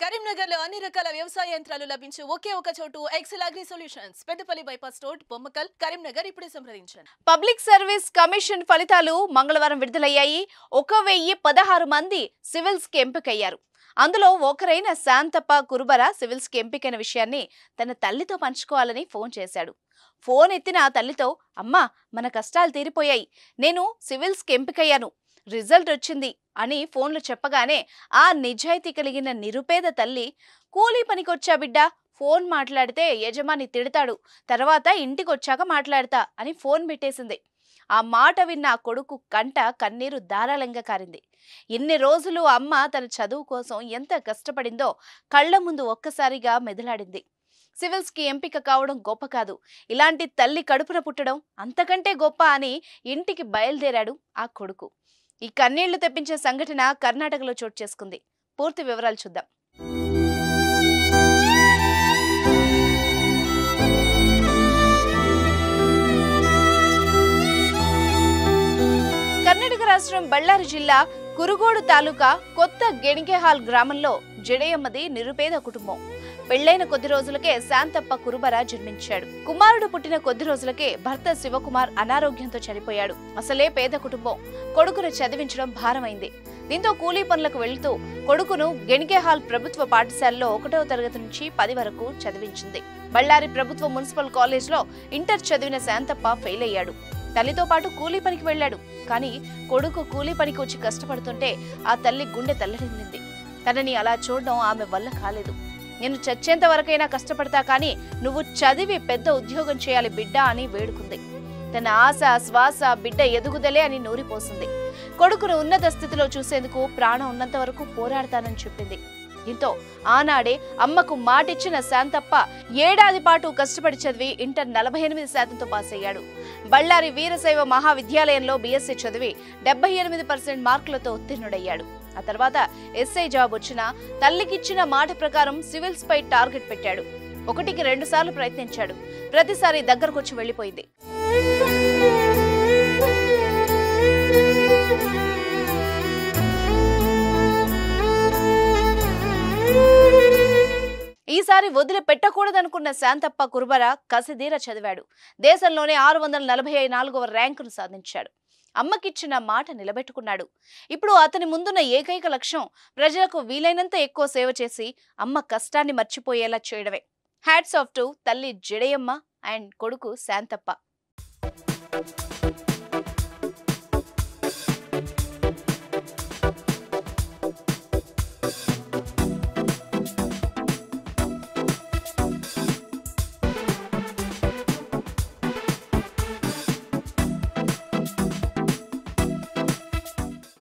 కరీంనగర్లో అన్ని రకాల వ్యవసాయ యంత్రాలు లభించే ఒకే ఒక చోటు Excel agri solutions Peddapalli bypass road Bommakal Karimnagar ఇప్పుడే సంప్రదించండి. పబ్లిక్ సర్వీస్ కమిషన్ ఫలితాలు మంగళవారం విడుదలయ్యాయి. 1016 మంది సివిల్స్ కి ఎంపికయ్యారు. అందులో ఒకరైన శాంతప్ప కురుబర సివిల్స్ కి ఎంపికైన విషయాన్ని తన తల్లితో పంచుకోవాలని ఫోన్ చేశాడు. ఫోన్ ఎత్తిన ఆ తల్లితో, అమ్మా మన కష్టాలు తీరిపోయాయి, నేను సివిల్స్ కి ఎంపికయ్యాను, రిజల్ట్ వచ్చింది అని ఫోన్లో చెప్పగానే ఆ నిజాయితీ కలిగిన నిరుపేద తల్లి, కూలీ పనికొచ్చా బిడ్డ, ఫోన్ మాట్లాడితే యజమాని తిడతాడు, తర్వాత ఇంటికొచ్చాక మాట్లాడతా అని ఫోన్ పెట్టేసింది. ఆ మాట విన్న ఆ కొడుకు కంట కన్నీరు ధారాళంగా కారింది. ఇన్ని రోజులు అమ్మ తన చదువు కోసం ఎంత కష్టపడిందో కళ్ల ముందు ఒక్కసారిగా మెదలాడింది. సివిల్స్ కి ఎంపిక కావడం గొప్ప కాదు, ఇలాంటి తల్లి కడుపున పుట్టడం అంతకంటే గొప్ప అని ఇంటికి బయలుదేరాడు ఆ కొడుకు. ఈ కన్నీళ్లు తెప్పించే సంఘటన కర్ణాటకలో చోటు చేసుకుంది. పూర్తి వివరాలు చూద్దాం. కర్ణాటక రాష్ట్రం బళ్ళారి జిల్లా కురుగోడు తాలూకా కొత్త గెణిగేహాల్ గ్రామంలో జడేయమ్మది నిరుపేద కుటుంబం. పెళ్లైన కొద్ది రోజులకే శాంతప్ప కురుబర జన్మించాడు. కుమారుడు పుట్టిన కొద్ది రోజులకే భర్త శివకుమార్ అనారోగ్యంతో చనిపోయాడు. అసలే పేద కుటుంబం, కొడుకును చదివించడం భారమైంది. దీంతో కూలీ పనులకు వెళ్తూ కొడుకును గెణిగేహాల్ ప్రభుత్వ పాఠశాలలో 1వ తరగతి నుంచి 10 వరకు చదివించింది. బళ్ళారి ప్రభుత్వ మున్సిపల్ కాలేజ్లో ఇంటర్ చదివిన శాంతప్ప ఫెయిల్ అయ్యాడు. తల్లితో పాటు కూలీ పనికి వెళ్లాడు. కానీ కొడుకు కూలీ పనికి వచ్చి కష్టపడుతుంటే ఆ తల్లి గుండె తల్లడిల్లింది. తనని అలా చూడడం ఆమె వల్ల కాలేదు. నేను చచ్చేంత వరకైనా కష్టపడతా, కానీ నువ్వు చదివి పెద్ద ఉద్యోగం చేయాలి బిడ్డ అని వేడుకుంది. తన ఆశ శ్వాస బిడ్డ ఎదుగుదలే అని నూరిపోసింది. కొడుకును ఉన్నత స్థితిలో చూసేందుకు ప్రాణం ఉన్నంత వరకు పోరాడతానని చెప్పింది. దీంతో ఆనాడే అమ్మకు మాటిచ్చిన శాంతప్ప ఏడాది పాటు కష్టపడి చదివి ఇంటర్ 48%తో పాస్ అయ్యాడు. బళ్ళారి వీరశైవ మహావిద్యాలయంలో BSc చదివి 78% మార్కులతో ఉత్తీర్ణుడయ్యాడు. ఆ తర్వాత ఎస్ఐ జాబ్ వచ్చినా తల్లికిచ్చిన మాట ప్రకారం సివిల్స్ పై టార్గెట్ పెట్టాడు. 1కి 2 సార్లు ప్రయత్నించాడు. ప్రతిసారి దగ్గరకొచ్చి వెళ్లిపోయింది. ఈసారి వదిలిపెట్టకూడదనుకున్న శాంతప్ప కురుబర కసిదీర చదివాడు. దేశంలోనే 644వ ర్యాంకును సాధించాడు. అమ్మకిచ్చిన మాట నిలబెట్టుకున్నాడు. ఇప్పుడు అతని ముందున్న ఏకైక లక్ష్యం ప్రజలకు వీలైనంత ఎక్కువ సేవ చేసి అమ్మ కష్టాన్ని మర్చిపోయేలా చేయడమే. హ్యాట్స్ ఆఫ్ టు తల్లి జడేయమ్మ అండ్ కొడుకు శాంతప్ప.